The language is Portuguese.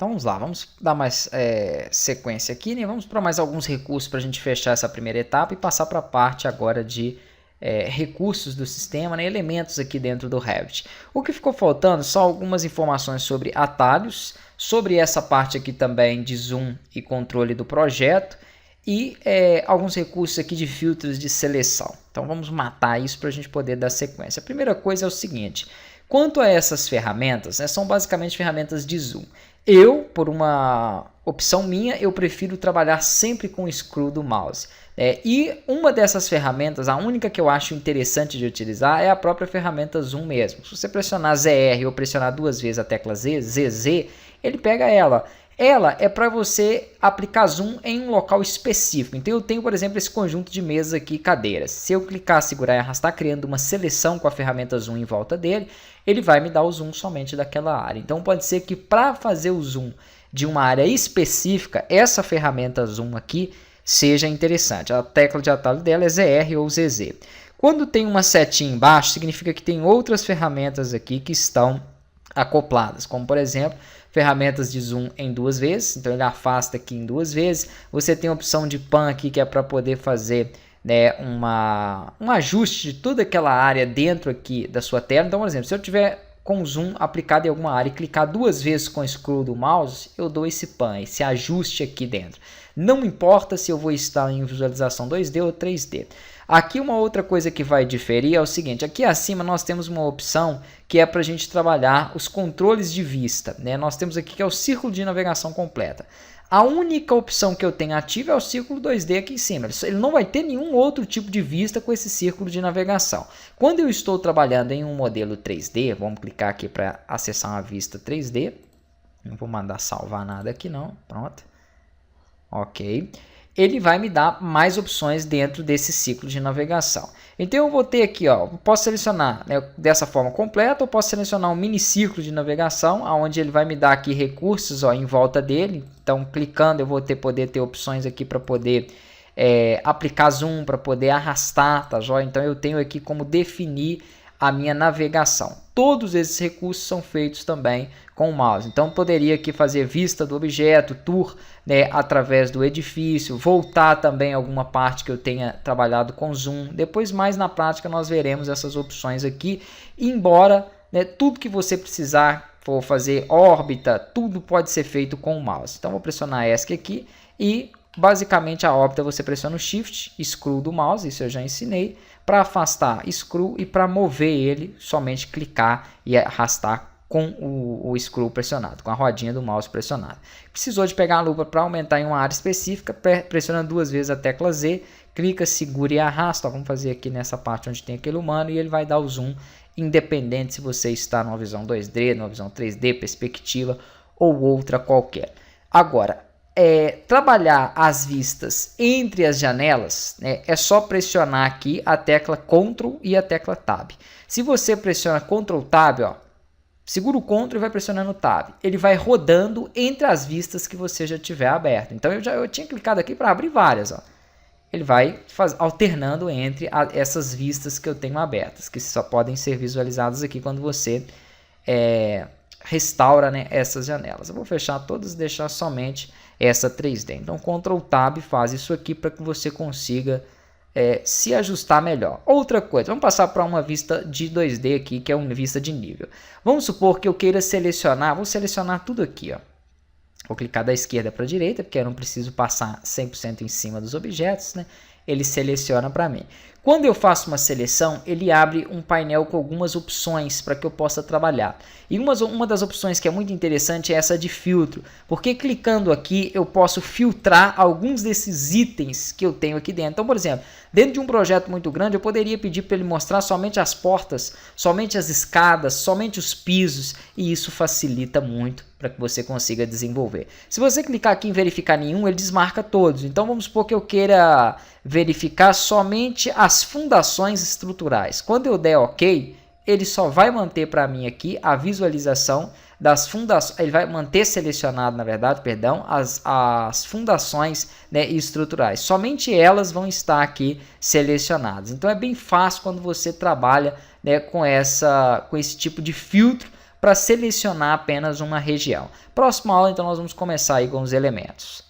Então vamos lá, vamos dar mais sequência aqui, né? Vamos para mais alguns recursos para a gente fechar essa primeira etapa e passar para a parte agora de recursos do sistema, né? Elementos aqui dentro do Revit. O que ficou faltando são algumas informações sobre atalhos, sobre essa parte aqui também de zoom e controle do projeto e alguns recursos aqui de filtros de seleção. Então vamos matar isso para a gente poder dar sequência. A primeira coisa é o seguinte, quanto a essas ferramentas, né, são basicamente ferramentas de zoom. Eu, por uma opção minha, eu prefiro trabalhar sempre com o scroll do mouse. E uma dessas ferramentas, a única que eu acho interessante de utilizar é a própria ferramenta Zoom mesmo. Se você pressionar ZR ou pressionar duas vezes a tecla ZZ, ele pega ela. Ela é para você aplicar zoom em um local específico. Então eu tenho, por exemplo, esse conjunto de mesas aqui, cadeiras. Se eu clicar, segurar e arrastar, criando uma seleção com a ferramenta zoom em volta dele, ele vai me dar o zoom somente daquela área. Então pode ser que para fazer o zoom de uma área específica, essa ferramenta zoom aqui seja interessante. A tecla de atalho dela é ZR ou ZZ. Quando tem uma setinha embaixo, significa que tem outras ferramentas aqui que estão acopladas, como por exemplo, ferramentas de zoom em duas vezes, então ele afasta aqui em duas vezes. Você tem a opção de pan aqui que é para poder fazer um ajuste de toda aquela área dentro aqui da sua tela. Então, por exemplo, se eu tiver com zoom aplicado em alguma área e clicar duas vezes com o scroll do mouse, eu dou esse pan, esse ajuste aqui dentro. Não importa se eu vou estar em visualização 2D ou 3D. Aqui uma outra coisa que vai diferir é o seguinte, aqui acima nós temos uma opção que é para a gente trabalhar os controles de vista, né? Nós temos aqui que é o círculo de navegação completa. A única opção que eu tenho ativa é o círculo 2D aqui em cima. Ele não vai ter nenhum outro tipo de vista com esse círculo de navegação. Quando eu estou trabalhando em um modelo 3D, vamos clicar aqui para acessar uma vista 3D. Não vou mandar salvar nada aqui não, pronto. Ok. Ele vai me dar mais opções dentro desse ciclo de navegação. Então eu vou ter aqui, ó, posso selecionar, né, dessa forma completa, ou posso selecionar um mini ciclo de navegação, onde ele vai me dar aqui recursos, ó, em volta dele. Então clicando eu vou poder ter opções aqui para poder aplicar zoom, para poder arrastar, tá joia? Então eu tenho aqui como definir a minha navegação. Todos esses recursos são feitos também com o mouse. Então poderia aqui fazer vista do objeto, tour, né, através do edifício, voltar também alguma parte que eu tenha trabalhado com zoom. Depois mais na prática nós veremos essas opções aqui, embora, né, tudo que você precisar for fazer órbita, tudo pode ser feito com o mouse. Então vou pressionar ESC aqui e basicamente a órbita você pressiona o Shift, Scroll do mouse, isso eu já ensinei. Para afastar, Scroll, e para mover ele, somente clicar e arrastar com o Scroll pressionado, com a rodinha do mouse pressionada. Precisou de pegar a lupa para aumentar em uma área específica, pressiona duas vezes a tecla Z, clica, segura e arrasta. Ó, vamos fazer aqui nessa parte onde tem aquele humano e ele vai dar o zoom, independente se você está numa visão 2D, numa visão 3D, perspectiva ou outra qualquer. Agora, trabalhar as vistas entre as janelas, né, é só pressionar aqui a tecla Ctrl e a tecla Tab. Se você pressiona Ctrl Tab, ó, segura o Ctrl e vai pressionando o Tab. Ele vai rodando entre as vistas que você já tiver aberto. Então eu tinha clicado aqui para abrir várias. Ó. Ele vai alternando entre essas vistas que eu tenho abertas, que só podem ser visualizadas aqui quando você restaura, né, essas janelas. Eu vou fechar todas e deixar somente essa 3D. Então Ctrl Tab faz isso aqui para que você consiga se ajustar melhor. Outra coisa, vamos passar para uma vista de 2D aqui, que é uma vista de nível. Vamos supor que eu queira selecionar, vou selecionar tudo aqui, ó. Vou clicar da esquerda para a direita, porque eu não preciso passar 100% em cima dos objetos, né? Ele seleciona para mim. Quando eu faço uma seleção, ele abre um painel com algumas opções para que eu possa trabalhar. E uma das opções que é muito interessante é essa de filtro, porque clicando aqui eu posso filtrar alguns desses itens que eu tenho aqui dentro. Então, por exemplo, dentro de um projeto muito grande, eu poderia pedir para ele mostrar somente as portas, somente as escadas, somente os pisos, e isso facilita muito para que você consiga desenvolver. Se você clicar aqui em verificar nenhum, ele desmarca todos. Então vamos supor que eu queira verificar somente as fundações estruturais. Quando eu der OK, ele só vai manter para mim aqui a visualização das fundações, ele vai manter selecionado, na verdade, perdão, as fundações, né, estruturais. Somente elas vão estar aqui selecionadas. Então é bem fácil quando você trabalha, né, com esse tipo de filtro, para selecionar apenas uma região. Próxima aula, então, nós vamos começar aí com os elementos.